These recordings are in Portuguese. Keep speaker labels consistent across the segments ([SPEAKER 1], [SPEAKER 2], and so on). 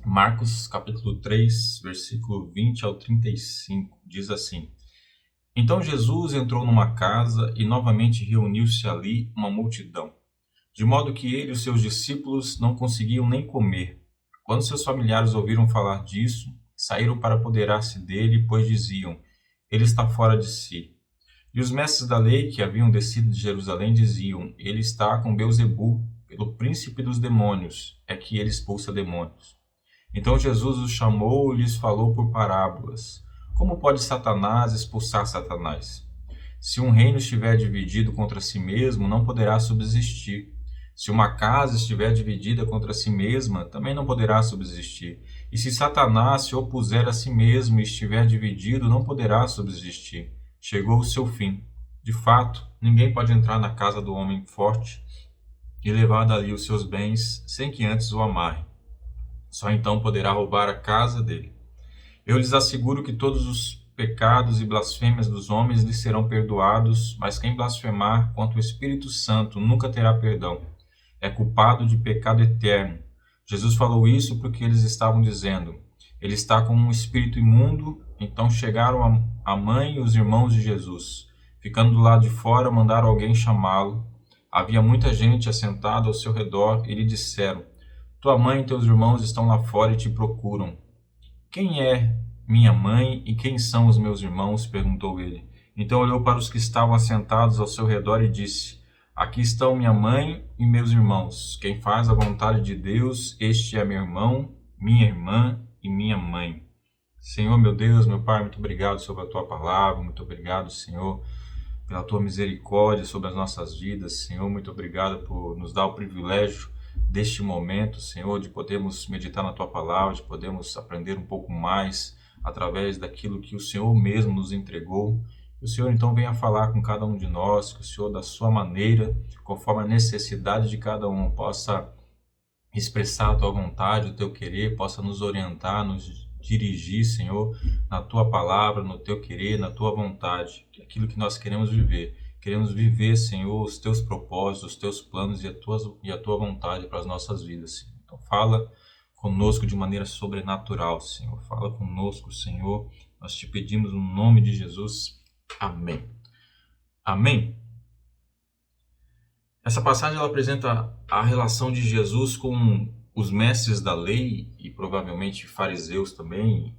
[SPEAKER 1] Marcos capítulo 3, versículo 20 ao 35, diz assim: Então Jesus entrou numa casa e novamente reuniu-se ali uma multidão, de modo que ele e os seus discípulos não conseguiam nem comer. Quando seus familiares ouviram falar disso, saíram para apoderar-se dele, pois diziam: Ele está fora de si. E os mestres da lei que haviam descido de Jerusalém diziam: Ele está com Beelzebu, pelo príncipe dos demônios, é que ele expulsa demônios. Então Jesus os chamou e lhes falou por parábolas: Como pode Satanás expulsar Satanás? Se um reino estiver dividido contra si mesmo, não poderá subsistir. Se uma casa estiver dividida contra si mesma, também não poderá subsistir. E se Satanás se opuser a si mesmo e estiver dividido, não poderá subsistir. Chegou o seu fim. De fato, ninguém pode entrar na casa do homem forte e levar dali os seus bens sem que antes o amarre. Só então poderá roubar a casa dele. Eu lhes asseguro que todos os pecados e blasfêmias dos homens lhes serão perdoados, mas quem blasfemar contra o Espírito Santo nunca terá perdão. É culpado de pecado eterno. Jesus falou isso porque eles estavam dizendo: Ele está com um espírito imundo. Então chegaram a mãe e os irmãos de Jesus. Ficando do lado de fora, mandaram alguém chamá-lo. Havia muita gente assentada ao seu redor e lhe disseram: Tua mãe e teus irmãos estão lá fora e te procuram. Quem é minha mãe e quem são os meus irmãos? Perguntou ele. Então olhou para os que estavam assentados ao seu redor e disse: Aqui estão minha mãe e meus irmãos. Quem faz a vontade de Deus, este é meu irmão, minha irmã e minha mãe. Senhor, meu Deus, meu Pai, muito obrigado sobre a tua palavra, muito obrigado, Senhor, pela tua misericórdia sobre as nossas vidas. Senhor, muito obrigado por nos dar o privilégio deste momento, Senhor, de podermos meditar na tua palavra, de podermos aprender um pouco mais através daquilo que o Senhor mesmo nos entregou. Que o Senhor então venha falar com cada um de nós, que o Senhor, da sua maneira, conforme a necessidade de cada um, possa expressar a tua vontade, o teu querer, possa nos orientar, nos dirigir, Senhor, na tua palavra, no teu querer, na tua vontade, aquilo que nós queremos viver. Queremos viver, Senhor, os teus propósitos, os teus planos e a tua vontade para as nossas vidas, Senhor. Então fala conosco de maneira sobrenatural, Senhor. Fala conosco, Senhor. Nós te pedimos no nome de Jesus. Amém. Amém. Essa passagem ela apresenta a relação de Jesus com os mestres da lei e provavelmente fariseus também,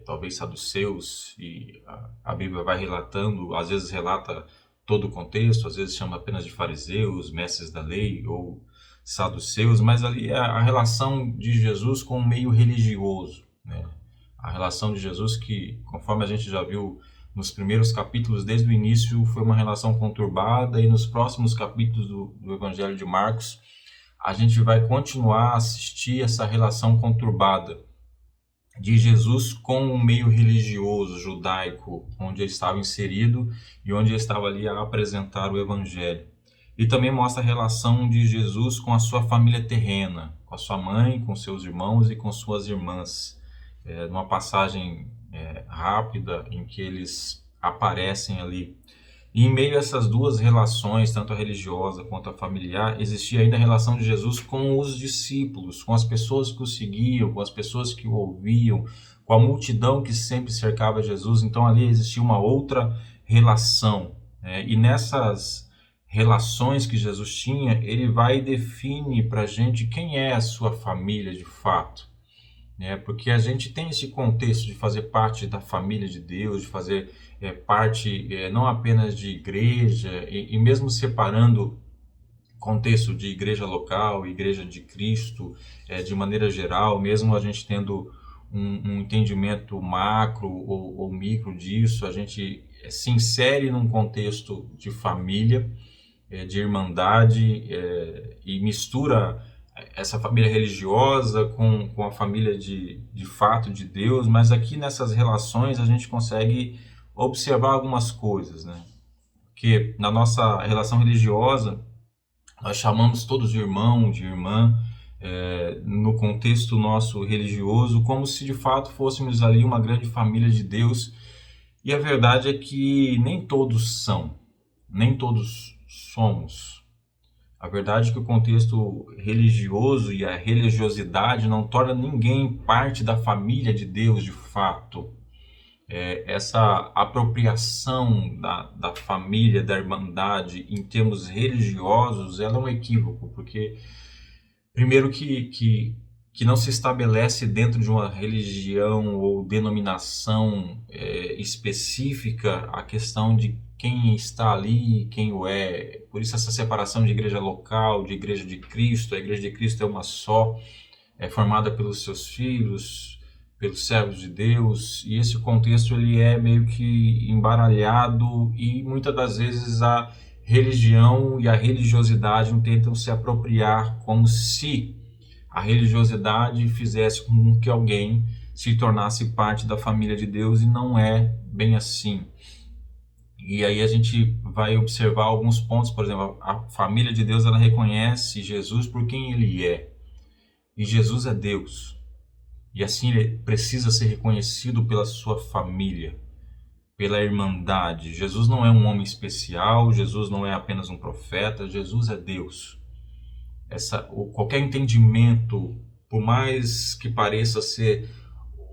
[SPEAKER 1] talvez saduceus, e a Bíblia vai relatando, às vezes relata todo o contexto, às vezes chama apenas de fariseus, mestres da lei ou saduceus, mas ali é a relação de Jesus com o meio religioso, né? A relação de Jesus que, conforme a gente já viu nos primeiros capítulos, desde o início, foi uma relação conturbada, e nos próximos capítulos do Evangelho de Marcos, a gente vai continuar a assistir essa relação conturbada de Jesus com o meio religioso judaico, onde ele estava inserido e onde ele estava ali a apresentar o Evangelho. E também mostra a relação de Jesus com a sua família terrena, com a sua mãe, com seus irmãos e com suas irmãs. Numa passagem rápida em que eles aparecem ali. E em meio a essas duas relações, tanto a religiosa quanto a familiar, existia ainda a relação de Jesus com os discípulos, com as pessoas que o seguiam, com as pessoas que o ouviam, com a multidão que sempre cercava Jesus. Então ali existia uma outra relação, né? E nessas relações que Jesus tinha, ele vai e define para a gente quem é a sua família de fato. Porque a gente tem esse contexto de fazer parte da família de Deus, de fazer parte não apenas de igreja, e mesmo separando contexto de igreja local, igreja de Cristo, de maneira geral, mesmo a gente tendo um entendimento macro ou micro disso, a gente se insere num contexto de família, de irmandade, e mistura essa família religiosa com a família de fato de Deus, mas aqui nessas relações a gente consegue observar algumas coisas, né? Porque na nossa relação religiosa nós chamamos todos de irmão, de irmã, no contexto nosso religioso, como se de fato fôssemos ali uma grande família de Deus, e a verdade é que nem todos são, nem todos somos. A verdade é que o contexto religioso e a religiosidade não torna ninguém parte da família de Deus de fato. Essa apropriação da família, da irmandade em termos religiosos, ela é um equívoco, porque primeiro que não se estabelece dentro de uma religião ou denominação específica a questão de quem está ali e quem o é. Por isso essa separação de igreja local, de igreja de Cristo. A igreja de Cristo é uma só, é formada pelos seus filhos, pelos servos de Deus, e esse contexto ele é meio que embaralhado e muitas das vezes a religião e a religiosidade tentam se apropriar como se a religiosidade fizesse com que alguém se tornasse parte da família de Deus, e não é bem assim. E aí a gente vai observar alguns pontos. Por exemplo, a família de Deus ela reconhece Jesus por quem ele é, e Jesus é Deus, e assim ele precisa ser reconhecido pela sua família, pela irmandade. Jesus não é um homem especial, Jesus não é apenas um profeta, Jesus é Deus. Qualquer entendimento, por mais que pareça ser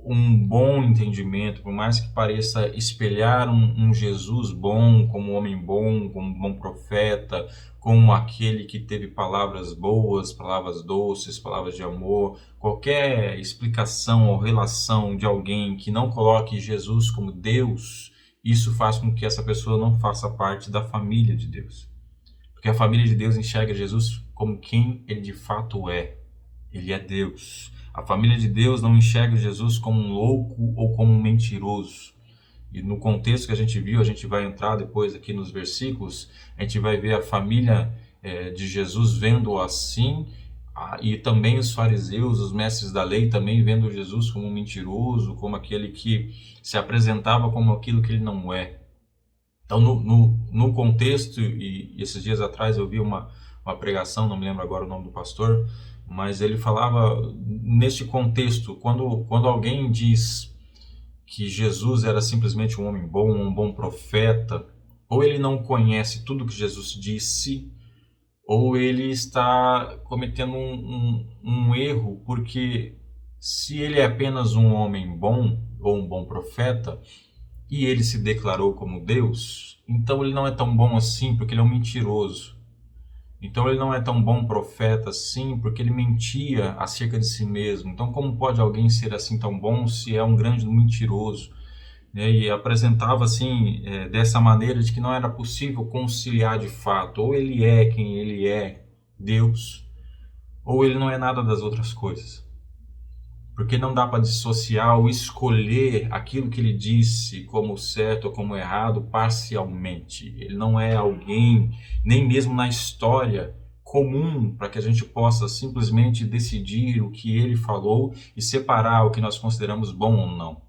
[SPEAKER 1] um bom entendimento, por mais que pareça espelhar um Jesus bom, como um homem bom, como um bom profeta, como aquele que teve palavras boas, palavras doces, palavras de amor, qualquer explicação ou relação de alguém que não coloque Jesus como Deus, isso faz com que essa pessoa não faça parte da família de Deus. Porque a família de Deus enxerga Jesus como quem ele de fato é. Ele é Deus. A família de Deus não enxerga Jesus como um louco ou como um mentiroso. E no contexto que a gente viu, a gente vai entrar depois aqui nos versículos, a gente vai ver a família de Jesus vendo assim, e também os fariseus, os mestres da lei, também vendo Jesus como um mentiroso, como aquele que se apresentava como aquilo que ele não é. Então, no contexto, e esses dias atrás eu vi uma pregação, não me lembro agora o nome do pastor, mas ele falava neste contexto, quando alguém diz que Jesus era simplesmente um homem bom, um bom profeta, ou ele não conhece tudo que Jesus disse, ou ele está cometendo um erro, porque se ele é apenas um homem bom, ou um bom profeta, e ele se declarou como Deus, então ele não é tão bom assim, porque ele é um mentiroso. Então ele não é tão bom profeta assim, porque ele mentia acerca de si mesmo. Então como pode alguém ser assim tão bom se é um grande mentiroso? E apresentava assim, dessa maneira, de que não era possível conciliar de fato. Ou ele é quem ele é, Deus, ou ele não é nada das outras coisas. Porque não dá para dissociar ou escolher aquilo que ele disse como certo ou como errado parcialmente. Ele não é alguém, nem mesmo na história, comum para que a gente possa simplesmente decidir o que ele falou e separar o que nós consideramos bom ou não.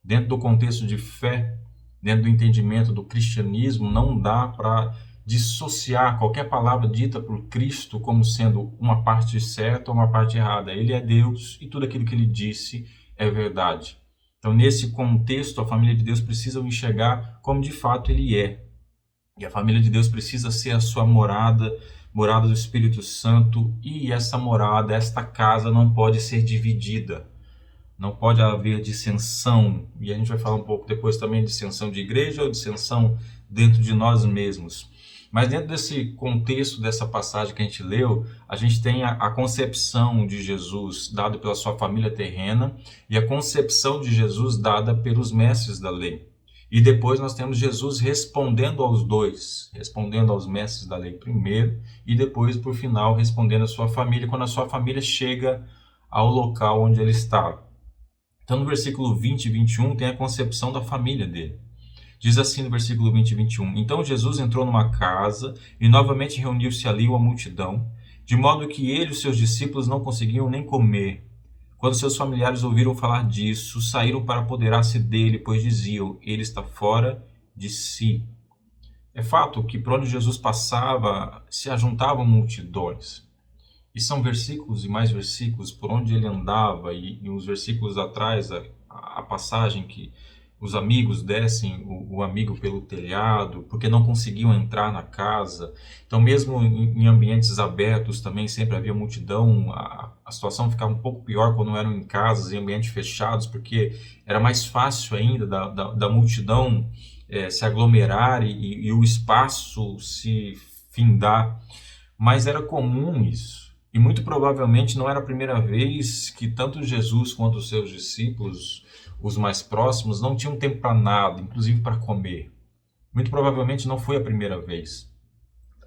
[SPEAKER 1] Dentro do contexto de fé, dentro do entendimento do cristianismo, não dá para dissociar qualquer palavra dita por Cristo como sendo uma parte certa ou uma parte errada. Ele é Deus e tudo aquilo que ele disse é verdade. Então, nesse contexto, a família de Deus precisa o enxergar como de fato ele é. E a família de Deus precisa ser a sua morada, morada do Espírito Santo, e essa morada, esta casa não pode ser dividida. Não pode haver dissensão, e a gente vai falar um pouco depois também de dissensão de igreja ou dissensão dentro de nós mesmos. Mas dentro desse contexto, dessa passagem que a gente leu, a gente tem a concepção de Jesus dada pela sua família terrena e a concepção de Jesus dada pelos mestres da lei. E depois nós temos Jesus respondendo aos dois, respondendo aos mestres da lei primeiro e depois, por final, respondendo à sua família, quando a sua família chega ao local onde ele estava. Então, no versículo 20 e 21, tem a concepção da família dele. Diz assim no versículo 20 e 21, então Jesus entrou numa casa e novamente reuniu-se ali uma multidão, de modo que ele e os seus discípulos não conseguiam nem comer. Quando seus familiares ouviram falar disso, saíram para apoderar-se dele, pois diziam, ele está fora de si. É fato que por onde Jesus passava, se ajuntavam multidões. E são versículos e mais versículos por onde ele andava, e uns versículos atrás, a passagem que os amigos dessem o amigo pelo telhado, porque não conseguiam entrar na casa. Então, mesmo em ambientes abertos também sempre havia multidão. A situação ficava um pouco pior quando eram em casas, em ambientes fechados, porque era mais fácil ainda da multidão se aglomerar e o espaço se findar. Mas era comum isso. E muito provavelmente não era a primeira vez que tanto Jesus quanto os seus discípulos, os mais próximos, não tinham tempo para nada, inclusive para comer. Muito provavelmente não foi a primeira vez.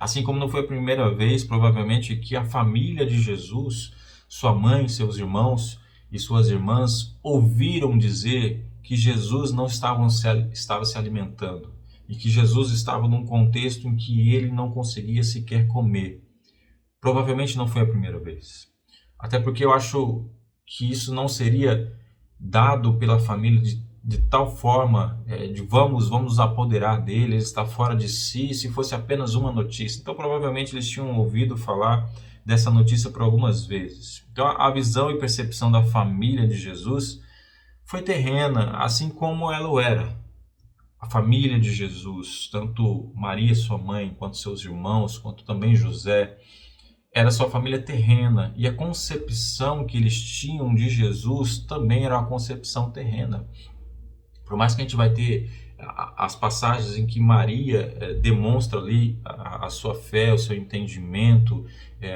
[SPEAKER 1] Assim como não foi a primeira vez, provavelmente, que a família de Jesus, sua mãe, seus irmãos e suas irmãs, ouviram dizer que Jesus não estava se alimentando e que Jesus estava num contexto em que ele não conseguia sequer comer. Provavelmente não foi a primeira vez. Até porque eu acho que isso não seria dado pela família de tal forma, de vamos nos apoderar dele, ele está fora de si, se fosse apenas uma notícia. Então provavelmente eles tinham ouvido falar dessa notícia por algumas vezes. Então a visão e percepção da família de Jesus foi terrena, assim como ela o era. A família de Jesus, tanto Maria, sua mãe, quanto seus irmãos, quanto também José, era sua família terrena, e a concepção que eles tinham de Jesus também era uma concepção terrena. Por mais que a gente vai ter as passagens em que Maria demonstra ali a sua fé, o seu entendimento,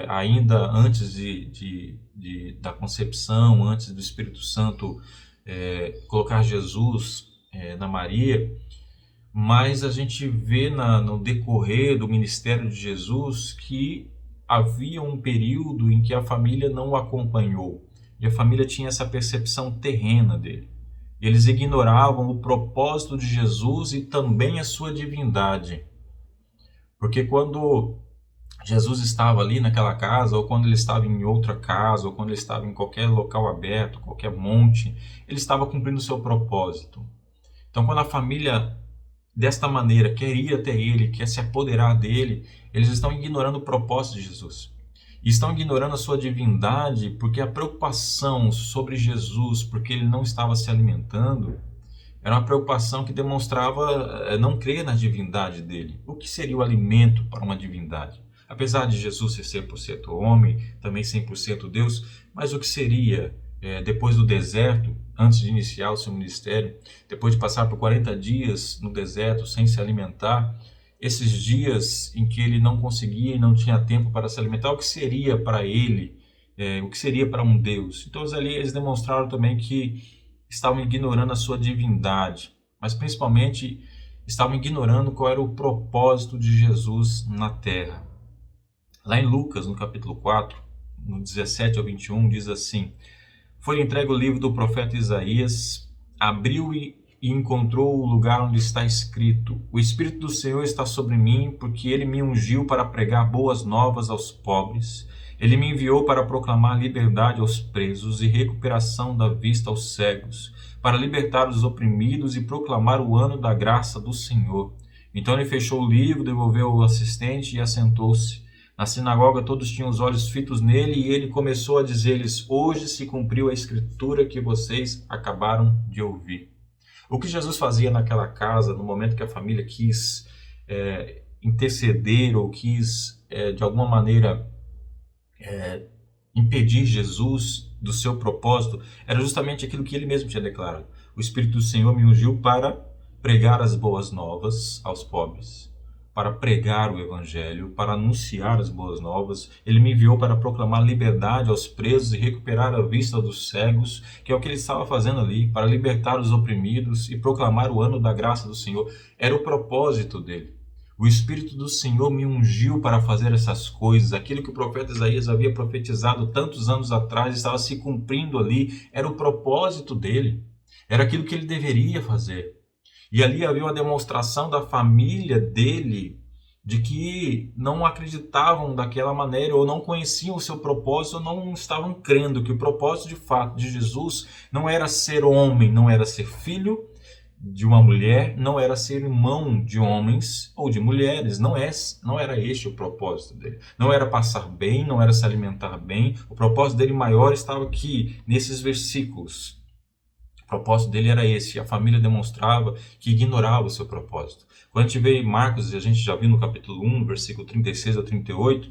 [SPEAKER 1] ainda antes da concepção, antes do Espírito Santo colocar Jesus na Maria, mas a gente vê no decorrer do ministério de Jesus que havia um período em que a família não o acompanhou, e a família tinha essa percepção terrena dele. Eles ignoravam o propósito de Jesus e também a sua divindade. Porque quando Jesus estava ali naquela casa, ou quando ele estava em outra casa, ou quando ele estava em qualquer local aberto, qualquer monte, ele estava cumprindo o seu propósito. Então, quando a família desta maneira quer ir até ele, quer se apoderar dele, eles estão ignorando o propósito de Jesus. E estão ignorando a sua divindade, porque a preocupação sobre Jesus, porque ele não estava se alimentando, era uma preocupação que demonstrava não crer na divindade dele. O que seria o alimento para uma divindade? Apesar de Jesus ser 100% homem, também 100% Deus, mas o que seria, depois do deserto, antes de iniciar o seu ministério, depois de passar por 40 dias no deserto sem se alimentar, esses dias em que ele não conseguia e não tinha tempo para se alimentar, o que seria para ele, o que seria para um Deus? Então ali eles demonstraram também que estavam ignorando a sua divindade, mas principalmente estavam ignorando qual era o propósito de Jesus na terra. Lá em Lucas, no capítulo 4, no 17 ao 21, diz assim: foi entregue o livro do profeta Isaías, abriu e encontrou o lugar onde está escrito: o Espírito do Senhor está sobre mim, porque ele me ungiu para pregar boas novas aos pobres. Ele me enviou para proclamar liberdade aos presos e recuperação da vista aos cegos, para libertar os oprimidos e proclamar o ano da graça do Senhor. Então ele fechou o livro, devolveu ao assistente e assentou-se. Na sinagoga todos tinham os olhos fitos nele e ele começou a dizer-lhes: hoje se cumpriu a escritura que vocês acabaram de ouvir. O que Jesus fazia naquela casa, no momento que a família quis interceder ou quis, de alguma maneira, impedir Jesus do seu propósito, era justamente aquilo que ele mesmo tinha declarado: o Espírito do Senhor me ungiu para pregar as boas novas aos pobres, para pregar o Evangelho, para anunciar as boas novas. Ele me enviou para proclamar liberdade aos presos e recuperar a vista dos cegos, que é o que ele estava fazendo ali, para libertar os oprimidos e proclamar o ano da graça do Senhor. Era o propósito dele. O Espírito do Senhor me ungiu para fazer essas coisas. Aquilo que o profeta Isaías havia profetizado tantos anos atrás estava se cumprindo ali. Era o propósito dele. Era aquilo que ele deveria fazer. E ali havia uma demonstração da família dele de que não acreditavam daquela maneira, ou não conheciam o seu propósito, ou não estavam crendo que o propósito de fato de Jesus não era ser homem, não era ser filho de uma mulher, não era ser irmão de homens ou de mulheres. Não era este o propósito dele. Não era passar bem, não era se alimentar bem. O propósito dele maior estava aqui, nesses versículos. propósito dele era esse. A família demonstrava que ignorava o seu propósito. Quando a gente vê em Marcos, e a gente já viu no capítulo 1, versículo 36 a 38,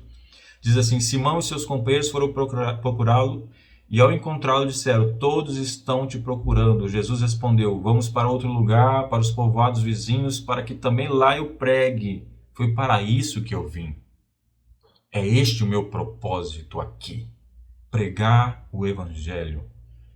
[SPEAKER 1] diz assim: Simão e seus companheiros foram procurá-lo, e ao encontrá-lo disseram: todos estão te procurando. Jesus respondeu: vamos para outro lugar, para os povoados vizinhos, para que também lá eu pregue. Foi para isso que eu vim. É este o meu propósito aqui, pregar o evangelho.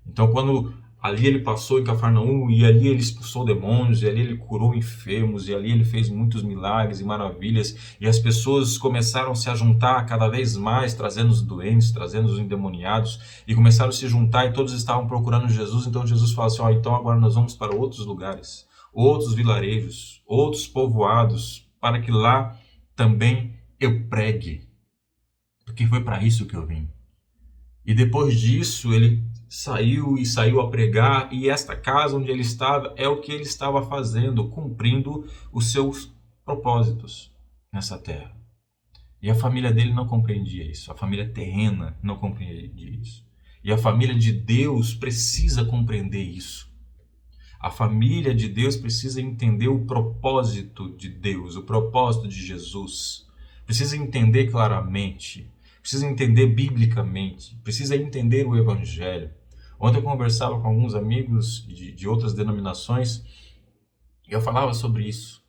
[SPEAKER 1] Então, quando ali ele passou em Cafarnaum, e ali ele expulsou demônios, e ali ele curou enfermos, e ali ele fez muitos milagres e maravilhas, e as pessoas começaram a se juntar cada vez mais, trazendo os doentes, trazendo os endemoniados, e começaram a se juntar, e todos estavam procurando Jesus. Então Jesus fala assim: então agora nós vamos para outros lugares, outros vilarejos, outros povoados, para que lá também eu pregue, porque foi para isso que eu vim. E depois disso ele saiu a pregar, e esta casa onde ele estava é o que ele estava fazendo, cumprindo os seus propósitos nessa terra. E a família dele não compreendia isso, a família terrena não compreendia isso. E a família de Deus precisa compreender isso. A família de Deus precisa entender o propósito de Deus, o propósito de Jesus. Precisa entender claramente, precisa entender biblicamente, precisa entender o Evangelho. Ontem eu conversava com alguns amigos de outras denominações e eu falava sobre isso.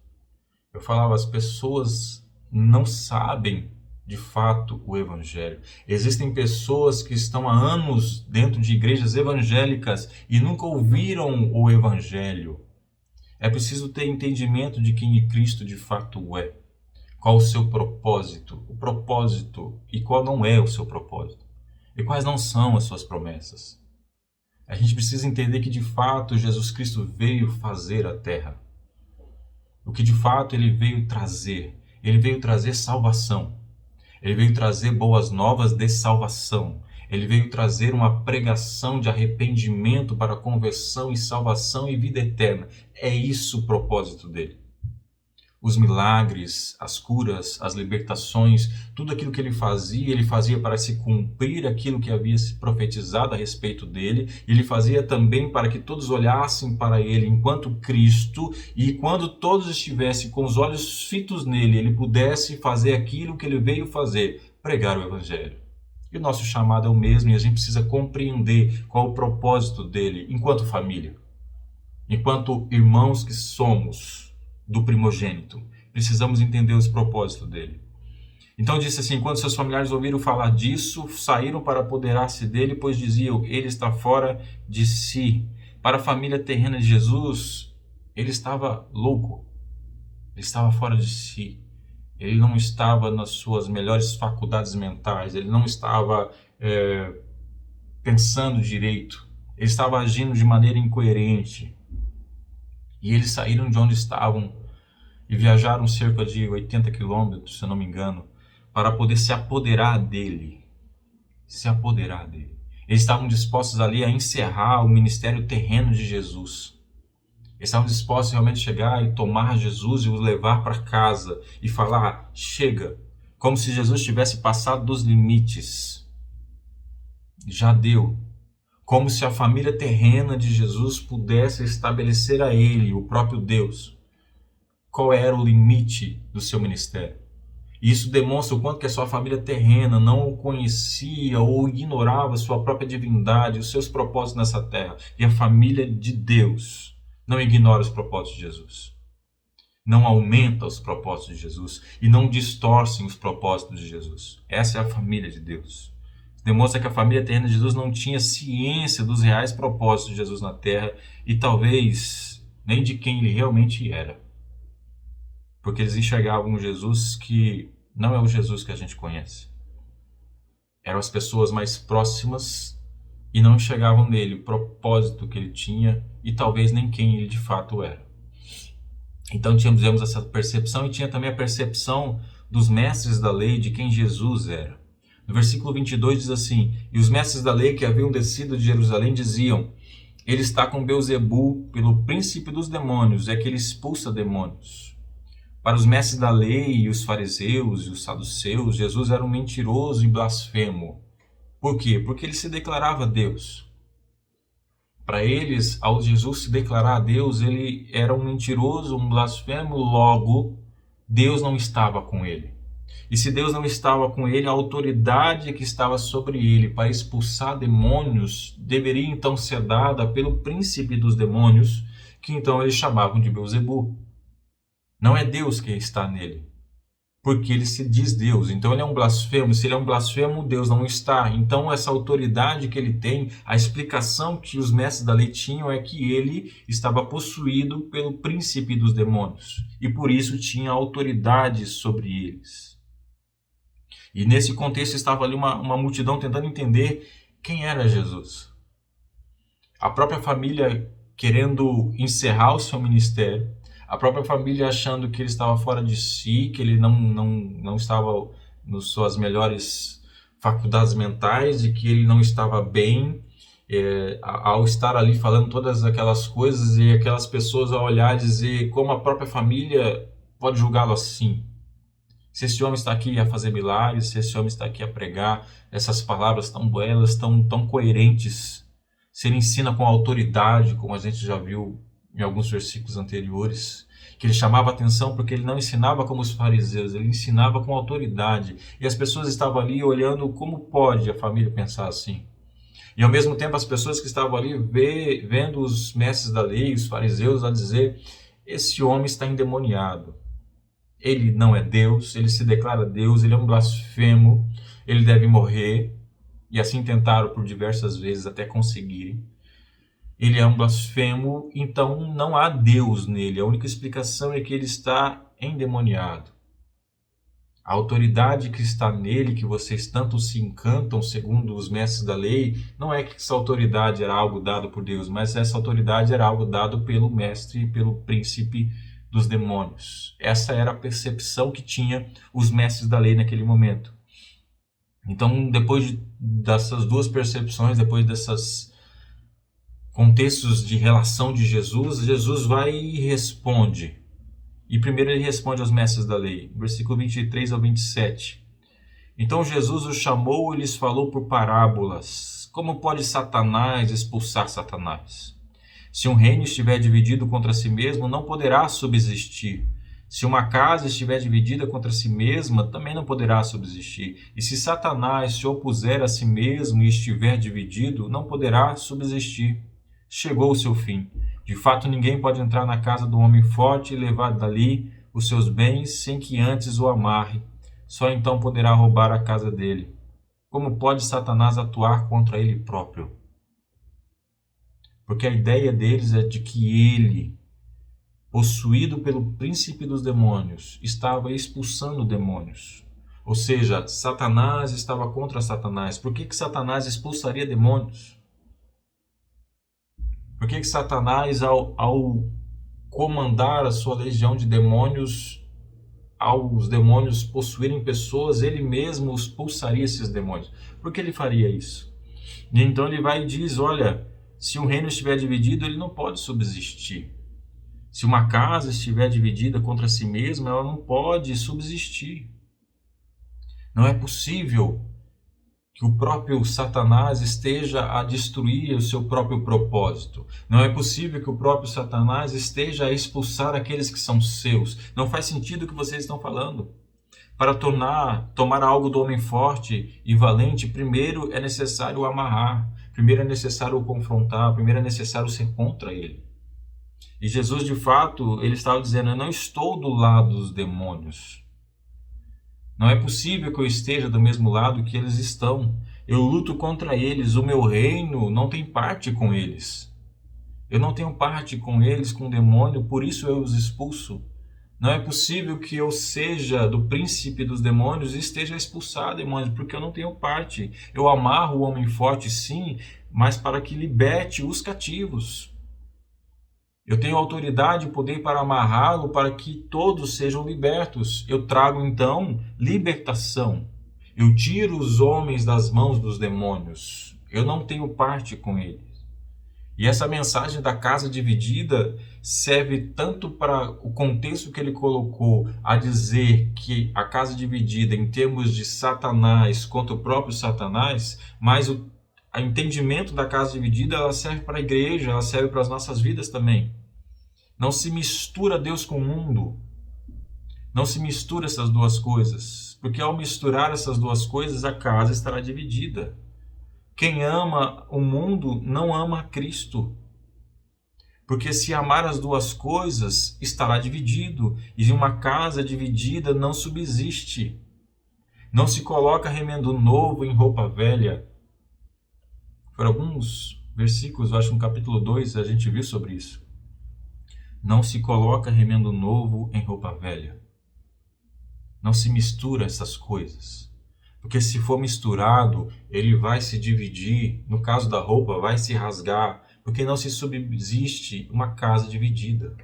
[SPEAKER 1] Eu falava: as pessoas não sabem de fato o Evangelho. Existem pessoas que estão há anos dentro de igrejas evangélicas e nunca ouviram o Evangelho. É preciso ter entendimento de quem Cristo de fato é. Qual o seu propósito? O propósito e qual não é o seu propósito? E quais não são as suas promessas? A gente precisa entender que de fato Jesus Cristo veio fazer a terra. O que de fato ele veio trazer. Ele veio trazer salvação. Ele veio trazer boas novas de salvação. Ele veio trazer uma pregação de arrependimento para conversão e salvação e vida eterna. É isso o propósito dele. Os milagres, as curas, as libertações, tudo aquilo que ele fazia para se cumprir aquilo que havia se profetizado a respeito dele. Ele fazia também para que todos olhassem para ele enquanto Cristo, e quando todos estivessem com os olhos fitos nele, ele pudesse fazer aquilo que ele veio fazer, pregar o Evangelho. E o nosso chamado é o mesmo, e a gente precisa compreender qual o propósito dele enquanto família, enquanto irmãos que somos do primogênito. Precisamos entender os propósitos dele. Então disse assim: quando seus familiares ouviram falar disso, saíram para apoderar-se dele, pois diziam: ele está fora de si. Para a família terrena de Jesus, ele estava louco. Ele estava fora de si. Ele não estava nas suas melhores faculdades mentais. Ele não estava pensando direito. Ele estava agindo de maneira incoerente. E eles saíram de onde estavam e viajaram cerca de 80 quilômetros, se eu não me engano, para poder se apoderar dele. Se apoderar dele. Eles estavam dispostos ali a encerrar o ministério terreno de Jesus. Eles estavam dispostos a realmente chegar e tomar Jesus e o levar para casa e falar: chega, como se Jesus tivesse passado dos limites. Já deu. Como se a família terrena de Jesus pudesse estabelecer a ele, o próprio Deus, qual era o limite do seu ministério. E isso demonstra o quanto que a sua família terrena não o conhecia ou ignorava sua própria divindade, os seus propósitos nessa terra. E a família de Deus não ignora os propósitos de Jesus. Não aumenta os propósitos de Jesus e não distorcem os propósitos de Jesus. Essa é a família de Deus. Demonstra que a família terrena de Jesus não tinha ciência dos reais propósitos de Jesus na terra e talvez nem de quem ele realmente era. Porque eles enxergavam um Jesus que não é o Jesus que a gente conhece. Eram as pessoas mais próximas e não enxergavam nele o propósito que ele tinha e talvez nem quem ele de fato era. Então tínhamos essa percepção, e tinha também a percepção dos mestres da lei de quem Jesus era. No versículo 22 diz assim: e os mestres da lei que haviam descido de Jerusalém diziam: ele está com Beelzebul, pelo príncipe dos demônios, é que ele expulsa demônios. Para os mestres da lei e os fariseus e os saduceus, Jesus era um mentiroso e blasfemo. Por quê? Porque ele se declarava Deus. Para eles, ao Jesus se declarar a Deus, ele era um mentiroso, um blasfemo, logo Deus não estava com ele. E se Deus não estava com ele, a autoridade que estava sobre ele para expulsar demônios deveria então ser dada pelo príncipe dos demônios, que então eles chamavam de Beelzebu. Não é Deus quem está nele, porque ele se diz Deus. Então ele é um blasfemo. Se ele é um blasfemo, Deus não está. Então essa autoridade que ele tem, a explicação que os mestres da lei tinham é que ele estava possuído pelo príncipe dos demônios e por isso tinha autoridade sobre eles. E nesse contexto estava ali uma multidão tentando entender quem era Jesus. A própria família querendo encerrar o seu ministério, a própria família achando que ele estava fora de si, que ele não estava nas suas melhores faculdades mentais, de que ele não estava bem, ao estar ali falando todas aquelas coisas e aquelas pessoas ao olhar e dizer como a própria família pode julgá-lo assim. Se esse homem está aqui a fazer milagres, se esse homem está aqui a pregar essas palavras tão belas, tão coerentes, se ele ensina com autoridade, como a gente já viu em alguns versículos anteriores, que ele chamava atenção porque ele não ensinava como os fariseus, ele ensinava com autoridade. E as pessoas estavam ali olhando como pode a família pensar assim. E ao mesmo tempo as pessoas que estavam ali vendo os mestres da lei, os fariseus, a dizer, esse homem está endemoniado. Ele não é Deus, ele se declara Deus, ele é um blasfemo, ele deve morrer. E assim tentaram por diversas vezes até conseguirem. Ele é um blasfemo, então não há Deus nele. A única explicação é que ele está endemoniado. A autoridade que está nele, que vocês tanto se encantam, segundo os mestres da lei, não é que essa autoridade era algo dado por Deus, mas essa autoridade era algo dado pelo mestre, pelo príncipe dos demônios. Essa era a percepção que tinha os mestres da lei naquele momento. Então, depois dessas duas percepções, depois desses contextos de relação de Jesus, Jesus vai e responde. E primeiro ele responde aos mestres da lei, versículo 23 ao 27. Então Jesus os chamou e lhes falou por parábolas. Como pode Satanás expulsar Satanás? Se um reino estiver dividido contra si mesmo, não poderá subsistir. Se uma casa estiver dividida contra si mesma, também não poderá subsistir. E se Satanás se opuser a si mesmo e estiver dividido, não poderá subsistir. Chegou o seu fim. De fato, ninguém pode entrar na casa do homem forte e levar dali os seus bens sem que antes o amarre. Só então poderá roubar a casa dele. Como pode Satanás atuar contra ele próprio? Porque a ideia deles é de que ele, possuído pelo príncipe dos demônios, estava expulsando demônios. Ou seja, Satanás estava contra Satanás. Por que Satanás expulsaria demônios? Por que Satanás, ao comandar a sua legião de demônios, aos demônios possuírem pessoas, ele mesmo expulsaria esses demônios? Por que ele faria isso? E então ele vai e diz, olha, se um reino estiver dividido, ele não pode subsistir. Se uma casa estiver dividida contra si mesma, ela não pode subsistir. Não é possível que o próprio Satanás esteja a destruir o seu próprio propósito. Não é possível que o próprio Satanás esteja a expulsar aqueles que são seus. Não faz sentido o que vocês estão falando. Para tomar algo do homem forte e valente, primeiro é necessário o amarrar, primeiro é necessário o confrontar, primeiro é necessário ser contra ele. E Jesus, de fato, ele estava dizendo, eu não estou do lado dos demônios. Não é possível que eu esteja do mesmo lado que eles estão. Eu luto contra eles, o meu reino não tem parte com eles. Eu não tenho parte com eles, com o demônio, por isso eu os expulso. Não é possível que eu seja do príncipe dos demônios e esteja a expulsar demônios, porque eu não tenho parte. Eu amarro o homem forte, sim, mas para que liberte os cativos. Eu tenho autoridade e poder para amarrá-lo, para que todos sejam libertos. Eu trago, então, libertação. Eu tiro os homens das mãos dos demônios. Eu não tenho parte com eles. E essa mensagem da casa dividida serve tanto para o contexto que ele colocou a dizer que a casa dividida em termos de Satanás contra o próprio Satanás, mas o entendimento da casa dividida, ela serve para a igreja, ela serve para as nossas vidas também. Não se mistura Deus com o mundo. Não se mistura essas duas coisas, porque ao misturar essas duas coisas, a casa estará dividida. Quem ama o mundo não ama a Cristo. Porque se amar as duas coisas, estará dividido. E uma casa dividida não subsiste. Não se coloca remendo novo em roupa velha. Por alguns versículos, eu acho no capítulo 2, a gente viu sobre isso. Não se coloca remendo novo em roupa velha. Não se mistura essas coisas. Porque se for misturado, ele vai se dividir. No caso da roupa, vai se rasgar. Porque não se subsiste uma casa dividida.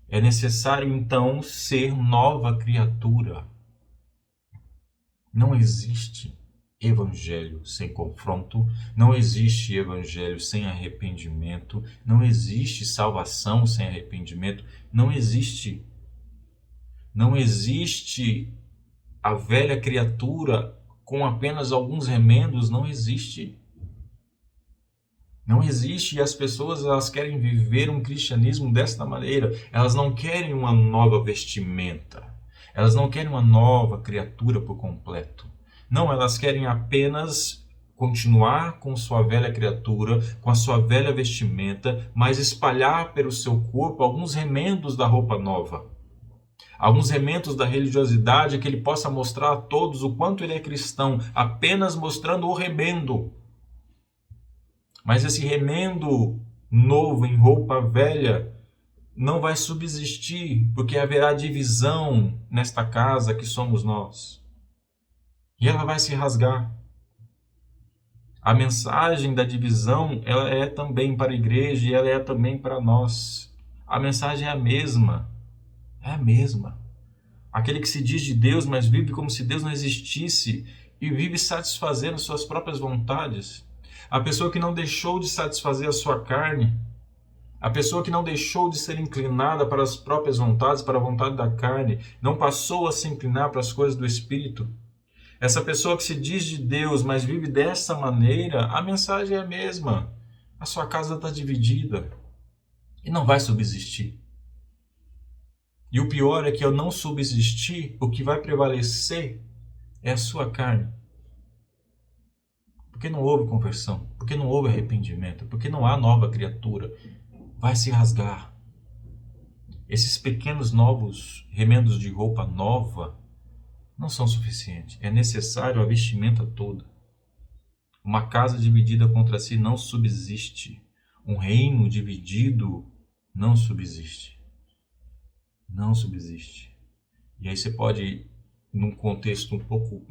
[SPEAKER 1] É necessário, então, ser nova criatura. Não existe evangelho sem confronto. Não existe evangelho sem arrependimento. Não existe salvação sem arrependimento. Não existe. Não existe a velha criatura com apenas alguns remendos, não existe. Não existe, e as pessoas elas querem viver um cristianismo desta maneira. Elas não querem uma nova vestimenta. Elas não querem uma nova criatura por completo. Não, elas querem apenas continuar com sua velha criatura, com a sua velha vestimenta, mas espalhar pelo seu corpo alguns remendos da roupa nova. Alguns remendos da religiosidade que ele possa mostrar a todos o quanto ele é cristão, apenas mostrando o remendo. Mas esse remendo novo em roupa velha não vai subsistir, porque haverá divisão nesta casa que somos nós. E ela vai se rasgar. A mensagem da divisão, ela é também para a igreja e ela é também para nós. A mensagem é a mesma. É a mesma. Aquele que se diz de Deus, mas vive como se Deus não existisse e vive satisfazendo suas próprias vontades. A pessoa que não deixou de satisfazer a sua carne, a pessoa que não deixou de ser inclinada para as próprias vontades, para a vontade da carne, não passou a se inclinar para as coisas do Espírito. Essa pessoa que se diz de Deus, mas vive dessa maneira, a mensagem é a mesma. A sua casa está dividida e não vai subsistir. E o pior é que ao não subsistir, o que vai prevalecer é a sua carne. Porque não houve conversão, porque não houve arrependimento, porque não há nova criatura. Vai se rasgar. Esses pequenos novos remendos de roupa nova não são suficientes. É necessário a vestimenta toda. Uma casa dividida contra si não subsiste. Um reino dividido não subsiste. Não subsiste. E aí você pode, num contexto um pouco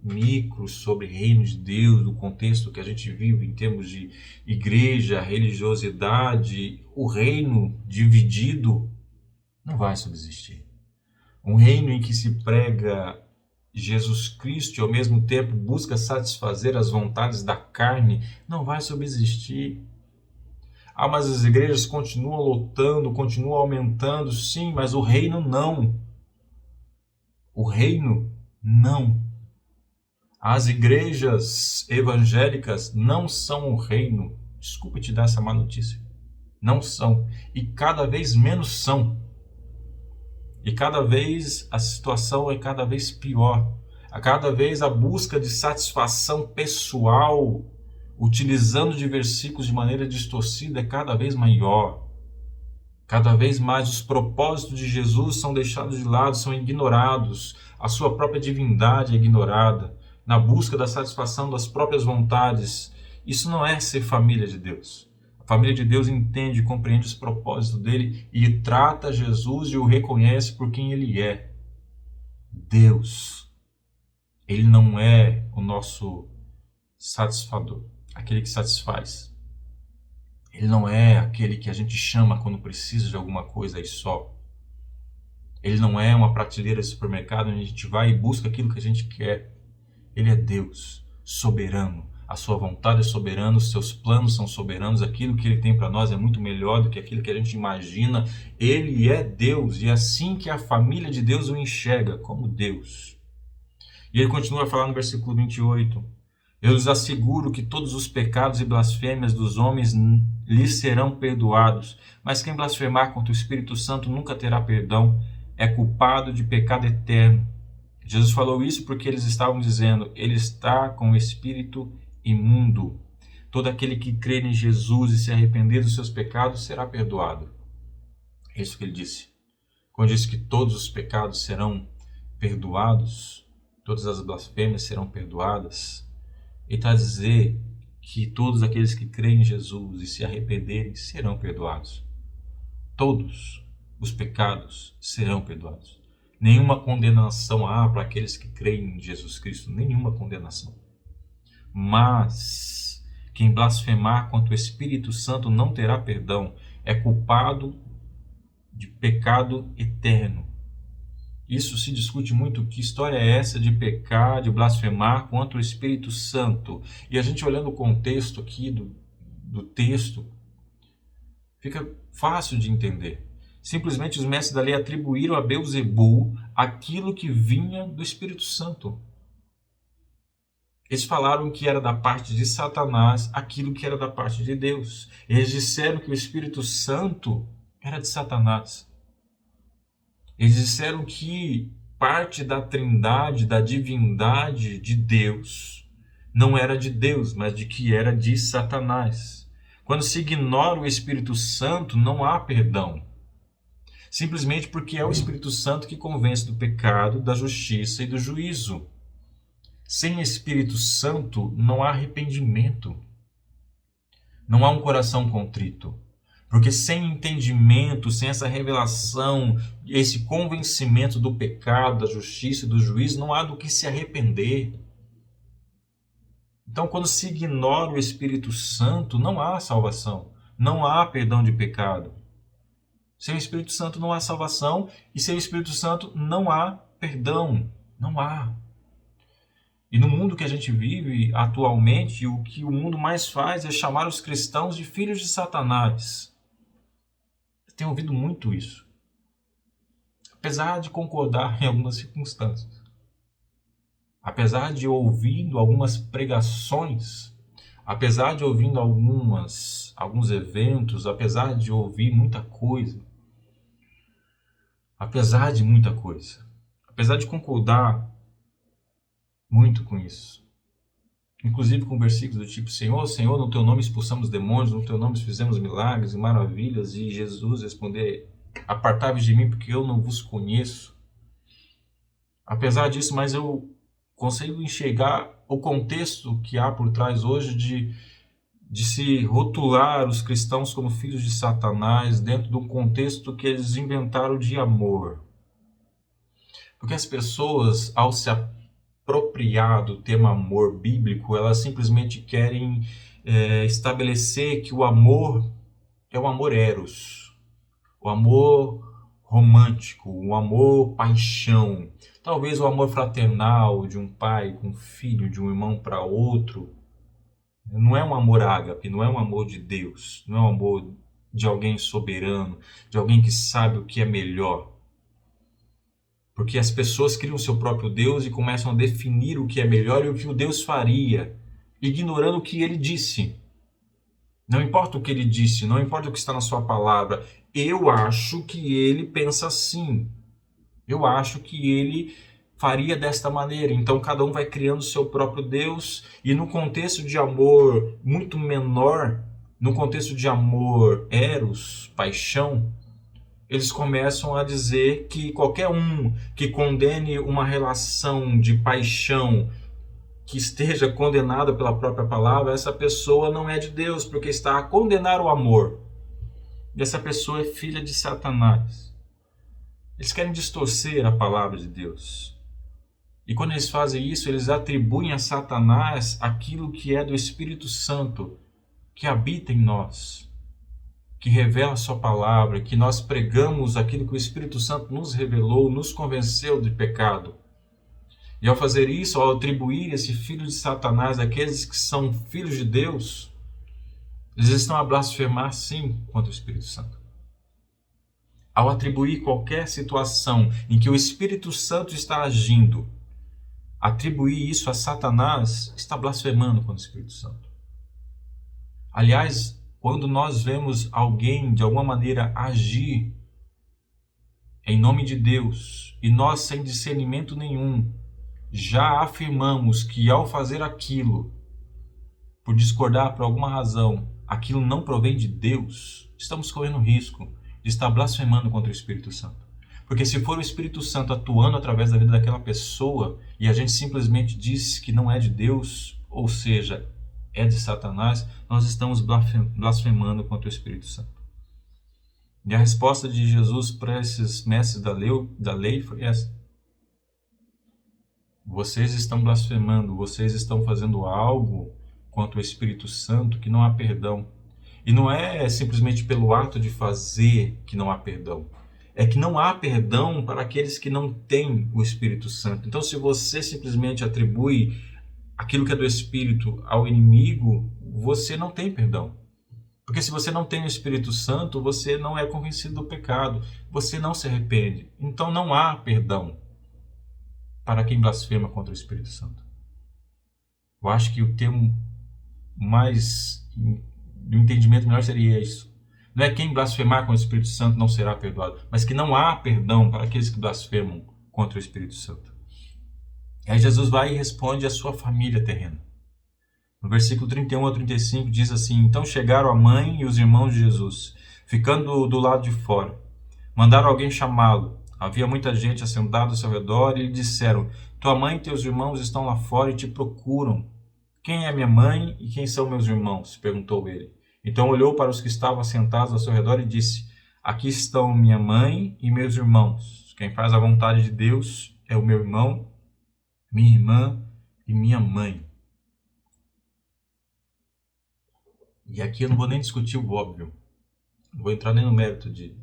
[SPEAKER 1] micro sobre reino de Deus, no contexto que a gente vive em termos de igreja, religiosidade, o reino dividido não vai subsistir. Um reino em que se prega Jesus Cristo e ao mesmo tempo busca satisfazer as vontades da carne não vai subsistir. Ah, mas as igrejas continuam lotando, continuam aumentando, sim, mas o reino não. O reino não. As igrejas evangélicas não são o reino. Desculpa te dar essa má notícia. Não são. E cada vez menos são. E cada vez a situação é cada vez pior. A cada vez a busca de satisfação pessoal, utilizando de versículos de maneira distorcida, é cada vez maior. Cada vez mais os propósitos de Jesus são deixados de lado, são ignorados. A sua própria divindade é ignorada. Na busca da satisfação das próprias vontades. Isso não é ser família de Deus. A família de Deus entende e compreende os propósitos dele e trata Jesus e o reconhece por quem ele é. Deus. Ele não é o nosso satisfador, aquele que satisfaz. Ele não é aquele que a gente chama quando precisa de alguma coisa e só. Ele não é uma prateleira de supermercado onde a gente vai e busca aquilo que a gente quer. Ele é Deus, soberano. A sua vontade é soberana, os seus planos são soberanos, aquilo que ele tem para nós é muito melhor do que aquilo que a gente imagina. Ele é Deus e é assim que a família de Deus o enxerga, como Deus. E ele continua a falar no versículo 28. Eu lhes asseguro que todos os pecados e blasfêmias dos homens lhes serão perdoados, mas quem blasfemar contra o Espírito Santo nunca terá perdão, é culpado de pecado eterno. Jesus falou isso porque eles estavam dizendo, ele está com o espírito imundo. Todo aquele que crer em Jesus e se arrepender dos seus pecados será perdoado. É isso que ele disse. Quando disse que todos os pecados serão perdoados, todas as blasfêmias serão perdoadas, ele está a dizer que todos aqueles que creem em Jesus e se arrependerem serão perdoados. Todos os pecados serão perdoados. Nenhuma condenação há para aqueles que creem em Jesus Cristo, nenhuma condenação. Mas quem blasfemar contra o Espírito Santo não terá perdão, é culpado de pecado eterno. Isso se discute muito, que história é essa de pecar, de blasfemar contra o Espírito Santo? E a gente olhando o contexto aqui do texto, fica fácil de entender. Simplesmente os mestres da lei atribuíram a Beelzebul aquilo que vinha do Espírito Santo. Eles falaram que era da parte de Satanás aquilo que era da parte de Deus. Eles disseram que o Espírito Santo era de Satanás. Eles disseram que parte da trindade, da divindade de Deus, não era de Deus, mas de que era de Satanás. Quando se ignora o Espírito Santo, não há perdão. Simplesmente porque é o Espírito Santo que convence do pecado, da justiça e do juízo. Sem Espírito Santo, não há arrependimento. Não há um coração contrito. Porque sem entendimento, sem essa revelação, esse convencimento do pecado, da justiça e do juízo, não há do que se arrepender. Então, quando se ignora o Espírito Santo, não há salvação, não há perdão de pecado. Sem o Espírito Santo não há salvação e sem o Espírito Santo não há perdão, não há. E no mundo que a gente vive atualmente, o que o mundo mais faz é chamar os cristãos de filhos de Satanás. Tenho ouvido muito isso, apesar de concordar em algumas circunstâncias, apesar de ouvindo algumas pregações, apesar de ouvindo alguns eventos, apesar de ouvir muita coisa, apesar de concordar muito com isso, inclusive com versículos do tipo, Senhor, Senhor, no teu nome expulsamos demônios, no teu nome fizemos milagres e maravilhas, e Jesus responder, apartai-vos de mim porque eu não vos conheço. Apesar disso, mas eu consigo enxergar o contexto que há por trás hoje de se rotular os cristãos como filhos de Satanás dentro do contexto que eles inventaram de amor. Porque as pessoas, ao se apropriar do tema amor bíblico, elas simplesmente querem estabelecer que o amor é o amor eros, o amor romântico, o amor paixão, talvez o amor fraternal de um pai com um filho, de um irmão para outro. Não é um amor ágape, não é um amor de Deus, não é um amor de alguém soberano, de alguém que sabe o que é melhor. Porque as pessoas criam seu próprio Deus e começam a definir o que é melhor e o que o Deus faria, ignorando o que ele disse. Não importa o que ele disse, não importa o que está na sua palavra. Eu acho que ele pensa assim. Eu acho que ele faria desta maneira. Então cada um vai criando seu próprio Deus e no contexto de amor muito menor, no contexto de amor eros, paixão, eles começam a dizer que qualquer um que condene uma relação de paixão que esteja condenada pela própria palavra, essa pessoa não é de Deus, porque está a condenar o amor. E essa pessoa é filha de Satanás. Eles querem distorcer a palavra de Deus. E quando eles fazem isso, eles atribuem a Satanás aquilo que é do Espírito Santo, que habita em nós, que revela a sua palavra, que nós pregamos aquilo que o Espírito Santo nos revelou, nos convenceu de pecado. E ao fazer isso, ao atribuir esse filho de Satanás àqueles que são filhos de Deus, eles estão a blasfemar sim contra o Espírito Santo. Ao atribuir qualquer situação em que o Espírito Santo está agindo, atribuir isso a Satanás, está blasfemando contra o Espírito Santo. Aliás, quando nós vemos alguém de alguma maneira agir em nome de Deus e nós sem discernimento nenhum já afirmamos que ao fazer aquilo, por discordar por alguma razão, aquilo não provém de Deus, estamos correndo risco de estar blasfemando contra o Espírito Santo. Porque se for o Espírito Santo atuando através da vida daquela pessoa e a gente simplesmente diz que não é de Deus, ou seja, é de Satanás, nós estamos blasfemando contra o Espírito Santo. E a resposta de Jesus para esses mestres da lei foi essa: vocês estão blasfemando, vocês estão fazendo algo contra o Espírito Santo que não há perdão. E não é simplesmente pelo ato de fazer que não há perdão. É que não há perdão para aqueles que não têm o Espírito Santo. Então, se você simplesmente atribui aquilo que é do Espírito ao inimigo, você não tem perdão. Porque se você não tem o Espírito Santo, você não é convencido do pecado, você não se arrepende. Então não há perdão para quem blasfema contra o Espírito Santo. Eu acho que o termo o entendimento melhor seria isso. Não é quem blasfemar contra o Espírito Santo não será perdoado, mas que não há perdão para aqueles que blasfemam contra o Espírito Santo. Aí Jesus vai e responde à sua família terrena. No versículo 31 a 35 diz assim: então chegaram a mãe e os irmãos de Jesus, ficando do lado de fora. Mandaram alguém chamá-lo. Havia muita gente assentada ao seu redor e lhe disseram: tua mãe e teus irmãos estão lá fora e te procuram. Quem é minha mãe e quem são meus irmãos? Perguntou ele. Então olhou para os que estavam sentados ao seu redor e disse: aqui estão minha mãe e meus irmãos. Quem faz a vontade de Deus é o meu irmão, minha irmã e minha mãe. E aqui eu não vou nem discutir o óbvio. Não vou entrar nem no mérito de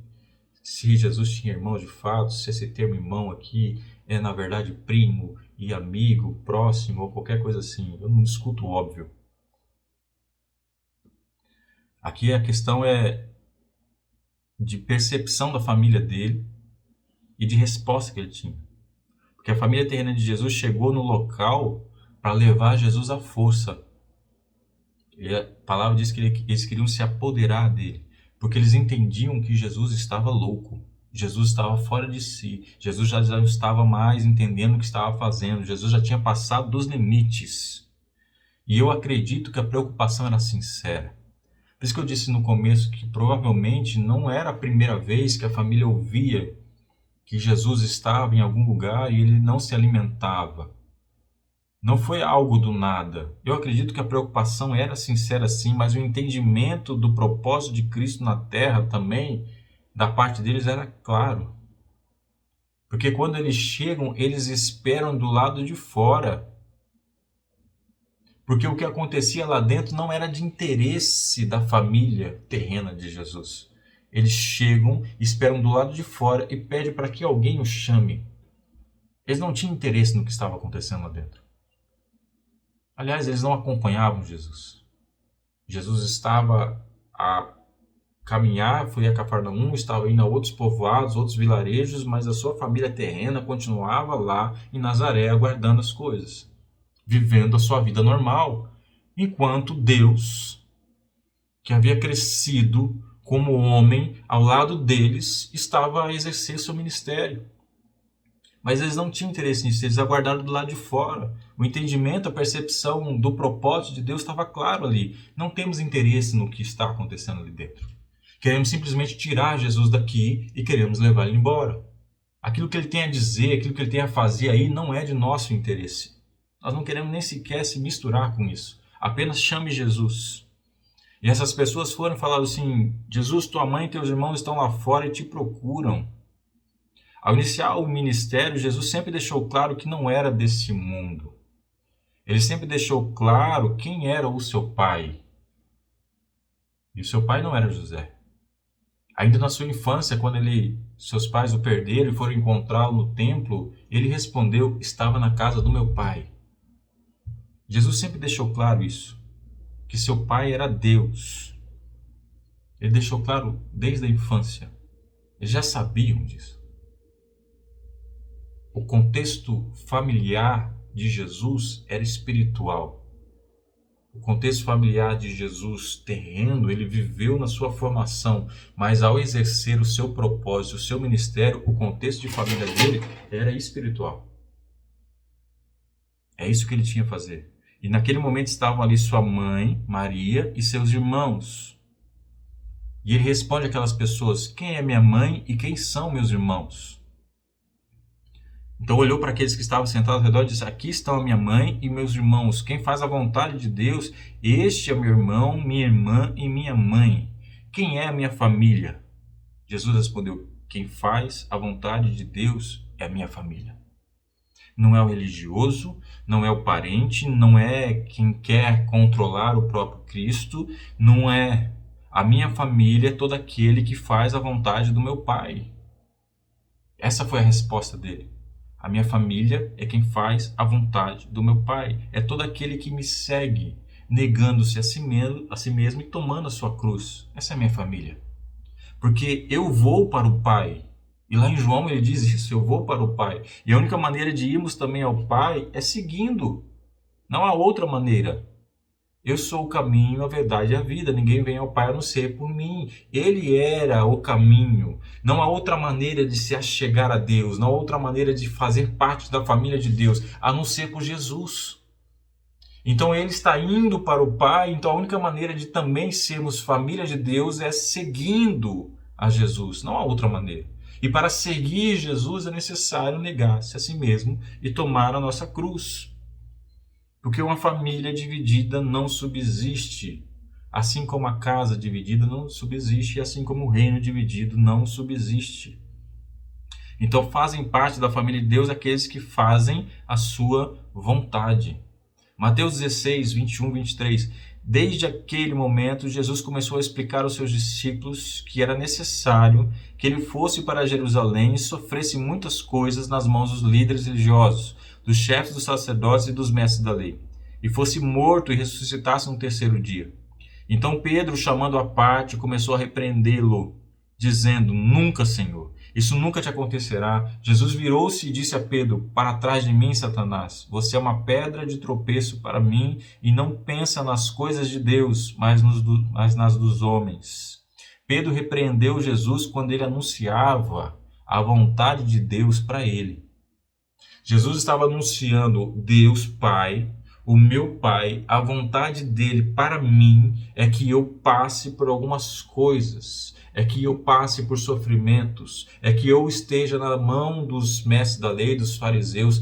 [SPEAKER 1] se Jesus tinha irmãos de fato, se esse termo irmão aqui é na verdade primo e amigo, próximo ou qualquer coisa assim. Eu não discuto o óbvio. Aqui a questão é de percepção da família dele e de resposta que ele tinha. Porque a família terrena de Jesus chegou no local para levar Jesus à força. E a palavra diz que eles queriam se apoderar dele, porque eles entendiam que Jesus estava louco, Jesus estava fora de si, Jesus já não estava mais entendendo o que estava fazendo, Jesus já tinha passado dos limites. E eu acredito que a preocupação era sincera. Por isso que eu disse no começo que provavelmente não era a primeira vez que a família ouvia que Jesus estava em algum lugar e ele não se alimentava. Não foi algo do nada. Eu acredito que a preocupação era sincera sim, mas o entendimento do propósito de Cristo na Terra também, da parte deles, era claro. Porque quando eles chegam, eles esperam do lado de fora. Porque o que acontecia lá dentro não era de interesse da família terrena de Jesus. Eles chegam, esperam do lado de fora e pedem para que alguém os chame. Eles não tinham interesse no que estava acontecendo lá dentro. Aliás, eles não acompanhavam Jesus. Jesus estava a caminhar, foi a Cafarnaum, estava indo a outros povoados, outros vilarejos, mas a sua família terrena continuava lá em Nazaré aguardando as coisas, vivendo a sua vida normal, enquanto Deus, que havia crescido como homem ao lado deles, estava a exercer seu ministério. Mas eles não tinham interesse nisso, eles aguardaram do lado de fora. O entendimento, a percepção do propósito de Deus estava claro ali. Não temos interesse no que está acontecendo ali dentro. Queremos simplesmente tirar Jesus daqui e queremos levar ele embora. Aquilo que ele tem a dizer, aquilo que ele tem a fazer aí não é de nosso interesse. Nós não queremos nem sequer se misturar com isso. Apenas chame Jesus. E essas pessoas foram e falaram assim: Jesus, tua mãe e teus irmãos estão lá fora e te procuram. Ao iniciar o ministério, Jesus sempre deixou claro que não era desse mundo. Ele sempre deixou claro quem era o seu pai. E o seu pai não era José. Ainda na sua infância, quando seus pais o perderam e foram encontrá-lo no templo, ele respondeu: estava na casa do meu pai. Jesus sempre deixou claro isso, que seu pai era Deus. Ele deixou claro desde a infância. Eles já sabiam disso. O contexto familiar de Jesus era espiritual. O contexto familiar de Jesus terreno, ele viveu na sua formação, mas ao exercer o seu propósito, o seu ministério, o contexto de família dele era espiritual. É isso que ele tinha a fazer. E naquele momento estavam ali sua mãe, Maria, e seus irmãos. E ele responde àquelas pessoas: quem é minha mãe e quem são meus irmãos? Então olhou para aqueles que estavam sentados ao redor e disse: aqui estão a minha mãe e meus irmãos. Quem faz a vontade de Deus, este é meu irmão, minha irmã e minha mãe. Quem é a minha família? Jesus respondeu: quem faz a vontade de Deus é a minha família. Não é o religioso, não é o parente, não é quem quer controlar o próprio Cristo, não é. A minha família é todo aquele que faz a vontade do meu Pai. Essa foi a resposta dele. A minha família é quem faz a vontade do meu Pai. É todo aquele que me segue, negando-se a si mesmo e tomando a sua cruz. Essa é a minha família. Porque eu vou para o Pai. E lá em João ele diz isso: eu vou para o Pai. E a única maneira de irmos também ao Pai é seguindo. Não há outra maneira. Eu sou o caminho, a verdade e a vida. Ninguém vem ao Pai a não ser por mim. Ele era o caminho. Não há outra maneira de se achegar a Deus. Não há outra maneira de fazer parte da família de Deus a não ser por Jesus. Então ele está indo para o Pai. Então a única maneira de também sermos família de Deus é seguindo a Jesus. Não há outra maneira. E para seguir Jesus é necessário negar-se a si mesmo e tomar a nossa cruz. Porque uma família dividida não subsiste, assim como a casa dividida não subsiste, e assim como o reino dividido não subsiste. Então fazem parte da família de Deus aqueles que fazem a sua vontade. Mateus 16, 21, 23. Desde aquele momento, Jesus começou a explicar aos seus discípulos que era necessário que ele fosse para Jerusalém e sofresse muitas coisas nas mãos dos líderes religiosos, dos chefes dos sacerdotes e dos mestres da lei, e fosse morto e ressuscitasse no terceiro dia. Então Pedro, chamando-o à parte, começou a repreendê-lo, dizendo: nunca, Senhor, isso nunca te acontecerá. Jesus virou-se e disse a Pedro: para trás de mim, Satanás, você é uma pedra de tropeço para mim e não pensa nas coisas de Deus, mas nas dos homens. Pedro repreendeu Jesus quando ele anunciava a vontade de Deus para ele. Jesus estava anunciando: Deus Pai, o meu Pai, a vontade dele para mim é que eu passe por algumas coisas, é que eu passe por sofrimentos, é que eu esteja na mão dos mestres da lei, dos fariseus.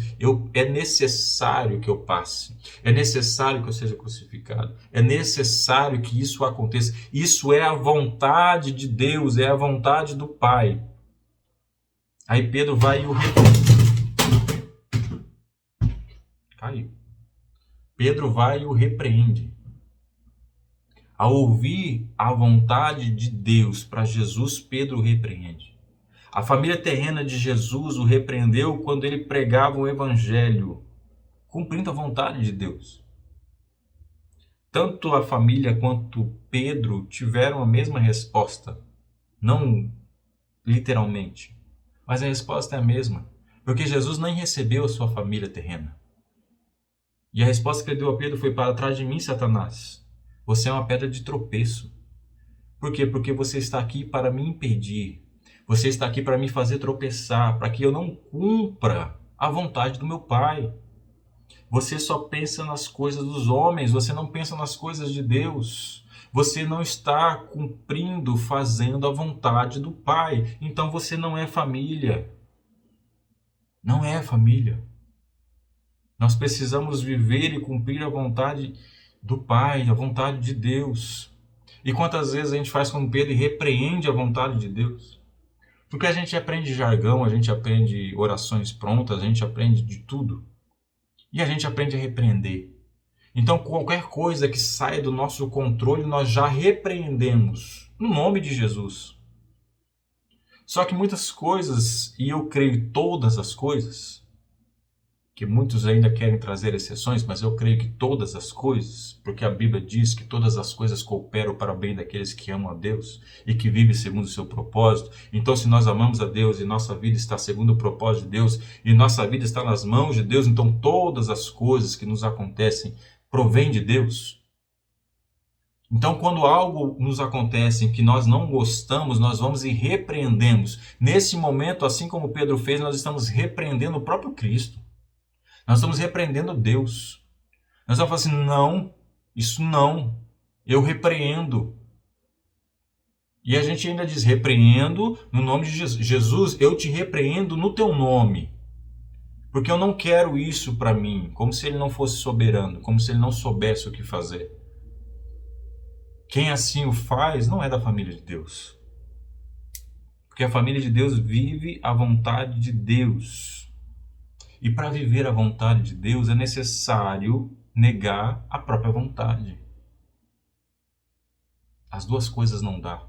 [SPEAKER 1] É necessário que eu passe, é necessário que eu seja crucificado, é necessário que isso aconteça. Isso é a vontade de Deus, é a vontade do Pai. Aí Pedro vai e o repreende. Caiu. Pedro vai e o repreende. Ao ouvir a vontade de Deus para Jesus, Pedro o repreende. A família terrena de Jesus o repreendeu quando ele pregava o evangelho, cumprindo a vontade de Deus. Tanto a família quanto Pedro tiveram a mesma resposta, não literalmente, mas a resposta é a mesma, porque Jesus nem recebeu a sua família terrena. E a resposta que ele deu a Pedro foi: para trás de mim, Satanás. Você é uma pedra de tropeço. Por quê? Porque você está aqui para me impedir. Você está aqui para me fazer tropeçar, para que eu não cumpra a vontade do meu Pai. Você só pensa nas coisas dos homens, você não pensa nas coisas de Deus. Você não está cumprindo, fazendo a vontade do Pai. Então você não é família. Não é família. Nós precisamos viver e cumprir a vontade do Pai, a vontade de Deus. E quantas vezes a gente faz como Pedro e repreende a vontade de Deus? Porque a gente aprende jargão, a gente aprende orações prontas, a gente aprende de tudo. E a gente aprende a repreender. Então qualquer coisa que saia do nosso controle, nós já repreendemos, no nome de Jesus. Só que muitas coisas, e eu creio todas as coisas, que muitos ainda querem trazer exceções, mas eu creio que todas as coisas, porque a Bíblia diz que todas as coisas cooperam para o bem daqueles que amam a Deus e que vivem segundo o seu propósito. Então, se nós amamos a Deus e nossa vida está segundo o propósito de Deus e nossa vida está nas mãos de Deus, então todas as coisas que nos acontecem provêm de Deus. Então, quando algo nos acontece em que nós não gostamos, nós vamos e repreendemos. Nesse momento, assim como Pedro fez, nós estamos repreendendo o próprio Cristo. Nós estamos repreendendo Deus. Nós estamos falando assim, não, isso não, eu repreendo. E a gente ainda diz, repreendo no nome de Jesus. Jesus, eu te repreendo no teu nome. Porque eu não quero isso para mim, como se ele não fosse soberano, como se ele não soubesse o que fazer. Quem assim o faz não é da família de Deus. Porque a família de Deus vive a vontade de Deus. E para viver a vontade de Deus é necessário negar a própria vontade. As duas coisas não dá.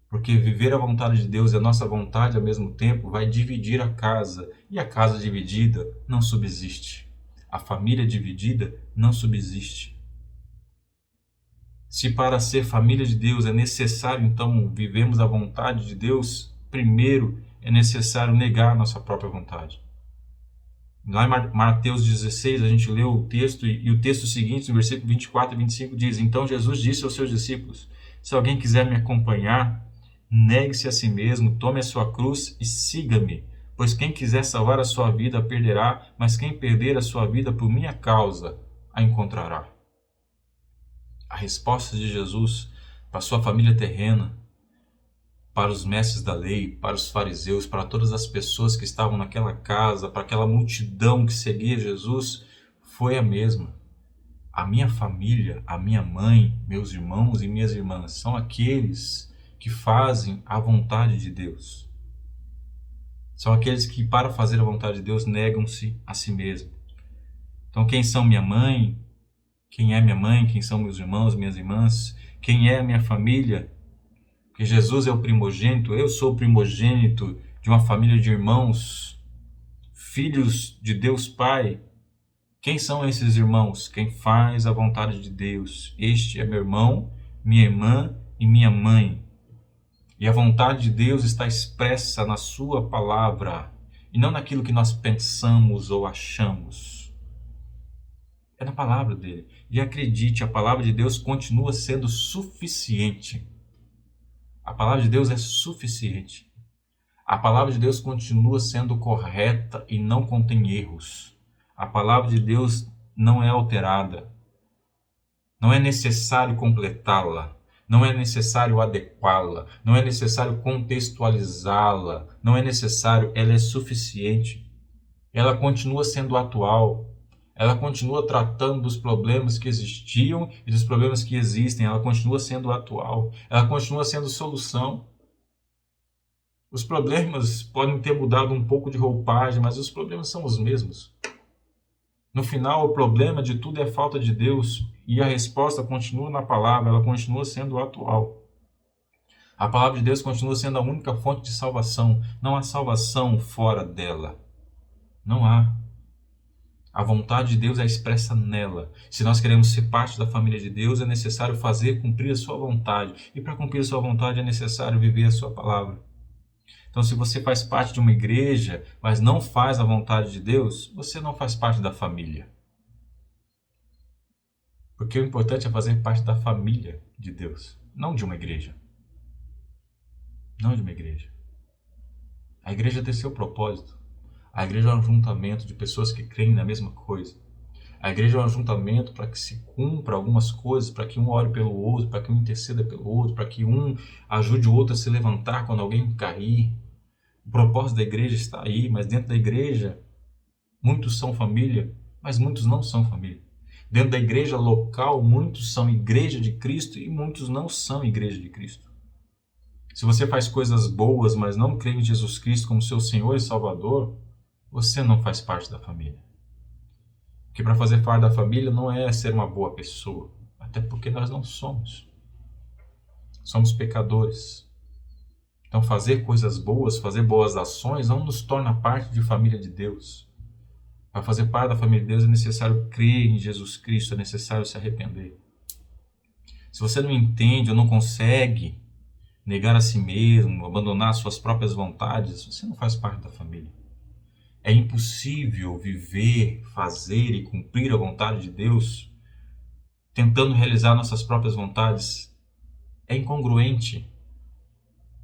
[SPEAKER 1] Porque viver a vontade de Deus e a nossa vontade ao mesmo tempo vai dividir a casa. E a casa dividida não subsiste. A família dividida não subsiste. Se para ser família de Deus é necessário, então, vivemos a vontade de Deus, primeiro é necessário negar a nossa própria vontade. Lá em Mateus 16, a gente leu o texto, e o texto seguinte, no versículo 24 e 25, diz: Então Jesus disse aos seus discípulos, se alguém quiser me acompanhar, negue-se a si mesmo, tome a sua cruz e siga-me. Pois quem quiser salvar a sua vida, a perderá, mas quem perder a sua vida por minha causa, a encontrará. A resposta de Jesus para a sua família terrena, para os mestres da lei, para os fariseus, para todas as pessoas que estavam naquela casa, para aquela multidão que seguia Jesus, foi a mesma. A minha família, a minha mãe, meus irmãos e minhas irmãs são aqueles que fazem a vontade de Deus. São aqueles que, para fazer a vontade de Deus, negam-se a si mesmo. Então, quem são minha mãe? Quem é minha mãe? Quem são meus irmãos, minhas irmãs? Quem é a minha família? Porque Jesus é o primogênito, eu sou o primogênito de uma família de irmãos, filhos de Deus Pai. Quem são esses irmãos? Quem faz a vontade de Deus. Este é meu irmão, minha irmã e minha mãe. E a vontade de Deus está expressa na sua palavra, e não naquilo que nós pensamos ou achamos. É na palavra dele. E acredite, a palavra de Deus continua sendo suficiente. A palavra de Deus é suficiente. A palavra de Deus continua sendo correta e não contém erros. A palavra de Deus não é alterada. Não é necessário completá-la. Não é necessário adequá-la. Não é necessário contextualizá-la. Não é necessário, ela é suficiente. Ela continua sendo atual. Ela continua tratando dos problemas que existiam e dos problemas que existem. Ela continua sendo atual. Ela continua sendo solução. Os problemas podem ter mudado um pouco de roupagem, mas os problemas são os mesmos. No final, o problema de tudo é a falta de Deus e a resposta continua na palavra, ela continua sendo atual. A palavra de Deus continua sendo a única fonte de salvação. Não há salvação fora dela. Não há. A vontade de Deus é expressa nela. Se nós queremos ser parte da família de Deus, é necessário fazer cumprir a sua vontade. E para cumprir a sua vontade é necessário viver a sua palavra. Então, se você faz parte de uma igreja, mas não faz a vontade de Deus, você não faz parte da família. Porque o importante é fazer parte da família de Deus, não de uma igreja. Não de uma igreja. A igreja tem seu propósito. A igreja é um ajuntamento de pessoas que creem na mesma coisa. A igreja é um ajuntamento para que se cumpra algumas coisas, para que um ore pelo outro, para que um interceda pelo outro, para que um ajude o outro a se levantar quando alguém cair. O propósito da igreja está aí, mas dentro da igreja, muitos são família, mas muitos não são família. Dentro da igreja local, muitos são igreja de Cristo e muitos não são igreja de Cristo. Se você faz coisas boas, mas não crê em Jesus Cristo como seu Senhor e Salvador, você não faz parte da família. Porque para fazer parte da família não é ser uma boa pessoa, até porque nós não somos. Somos pecadores. Então fazer coisas boas, fazer boas ações não nos torna parte de família de Deus. Para fazer parte da família de Deus é necessário crer em Jesus Cristo, é necessário se arrepender. Se você não entende ou não consegue negar a si mesmo, abandonar suas próprias vontades, você não faz parte da família. É impossível viver, fazer e cumprir a vontade de Deus tentando realizar nossas próprias vontades. É incongruente,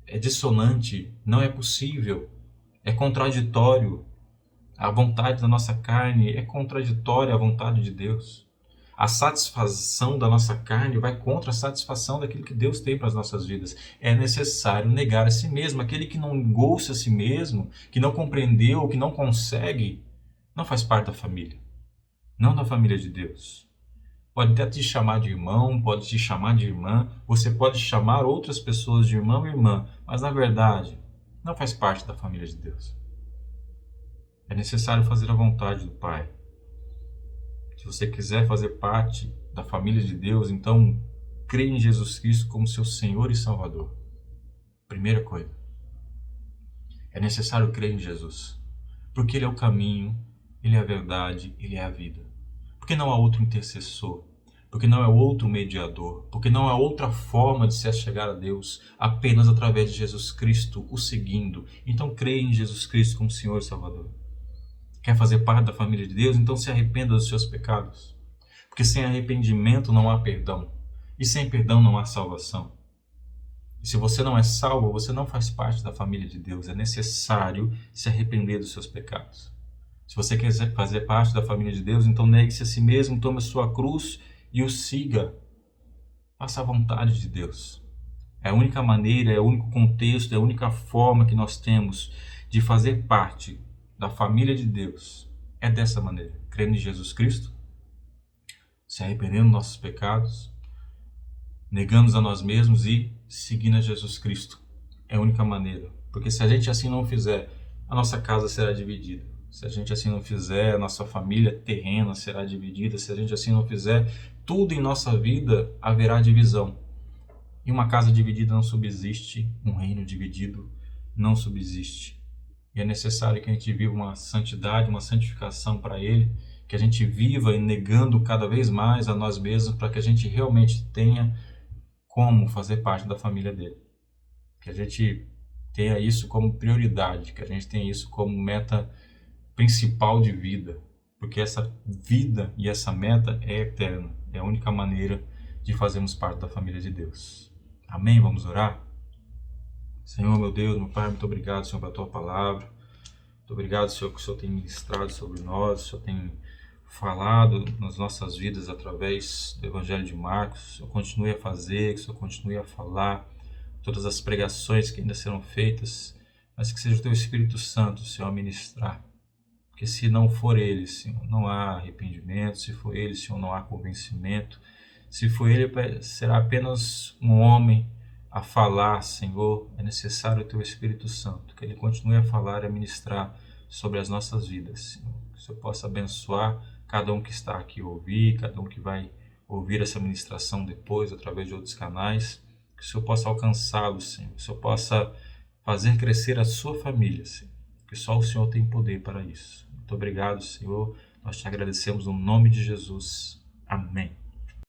[SPEAKER 1] é dissonante, não é possível, é contraditório. A vontade da nossa carne é contraditória à vontade de Deus. A satisfação da nossa carne vai contra a satisfação daquilo que Deus tem para as nossas vidas. É necessário negar a si mesmo. Aquele que não gosta a si mesmo, que não compreendeu, que não consegue, não faz parte da família. Não da família de Deus. Pode até te chamar de irmão, pode te chamar de irmã, você pode chamar outras pessoas de irmão e irmã, mas na verdade não faz parte da família de Deus. É necessário fazer a vontade do Pai. Se você quiser fazer parte da família de Deus, então crê em Jesus Cristo como seu Senhor e Salvador. Primeira coisa. É necessário crer em Jesus, porque Ele é o caminho, Ele é a verdade, Ele é a vida. Porque não há outro intercessor, porque não há outro mediador, porque não há outra forma de se achegar a Deus, apenas através de Jesus Cristo, o seguindo. Então crê em Jesus Cristo como Senhor e Salvador. Quer fazer parte da família de Deus? Então se arrependa dos seus pecados. Porque sem arrependimento não há perdão. E sem perdão não há salvação. E se você não é salvo, você não faz parte da família de Deus. É necessário se arrepender dos seus pecados. Se você quiser fazer parte da família de Deus, então negue-se a si mesmo, tome a sua cruz e o siga. Faça a vontade de Deus. É a única maneira, é o único contexto, é a única forma que nós temos de fazer parte da família de Deus. É dessa maneira, crendo em Jesus Cristo, se arrependendo dos nossos pecados, negando a nós mesmos e seguindo a Jesus Cristo. É a única maneira. Porque se a gente assim não fizer, a nossa casa será dividida. Se a gente assim não fizer, a nossa família terrena será dividida. Se a gente assim não fizer, tudo em nossa vida haverá divisão. E uma casa dividida não subsiste, um reino dividido não subsiste. E é necessário que a gente viva uma santidade, uma santificação para Ele, que a gente viva negando cada vez mais a nós mesmos para que a gente realmente tenha como fazer parte da família dele. Que a gente tenha isso como prioridade, que a gente tenha isso como meta principal de vida, porque essa vida e essa meta é eterna, é a única maneira de fazermos parte da família de Deus. Amém? Vamos orar? Senhor, meu Deus, meu Pai, muito obrigado, Senhor, pela Tua palavra. Muito obrigado, Senhor, que o Senhor tem ministrado sobre nós, o Senhor tem falado nas nossas vidas através do Evangelho de Marcos. O Senhor continue a fazer, que o Senhor continue a falar, todas as pregações que ainda serão feitas, mas que seja o Teu Espírito Santo, Senhor, a ministrar. Porque se não for Ele, Senhor, não há arrependimento, se for Ele, Senhor, não há convencimento, se for Ele, será apenas um homem a falar, Senhor. É necessário o Teu Espírito Santo, que Ele continue a falar e a ministrar sobre as nossas vidas, Senhor. Que o Senhor possa abençoar cada um que está aqui a ouvir, cada um que vai ouvir essa ministração depois, através de outros canais, que o Senhor possa alcançá-los, Senhor, que o Senhor possa fazer crescer a sua família, Senhor, que só o Senhor tem poder para isso. Muito obrigado, Senhor, nós te agradecemos no nome de Jesus. Amém.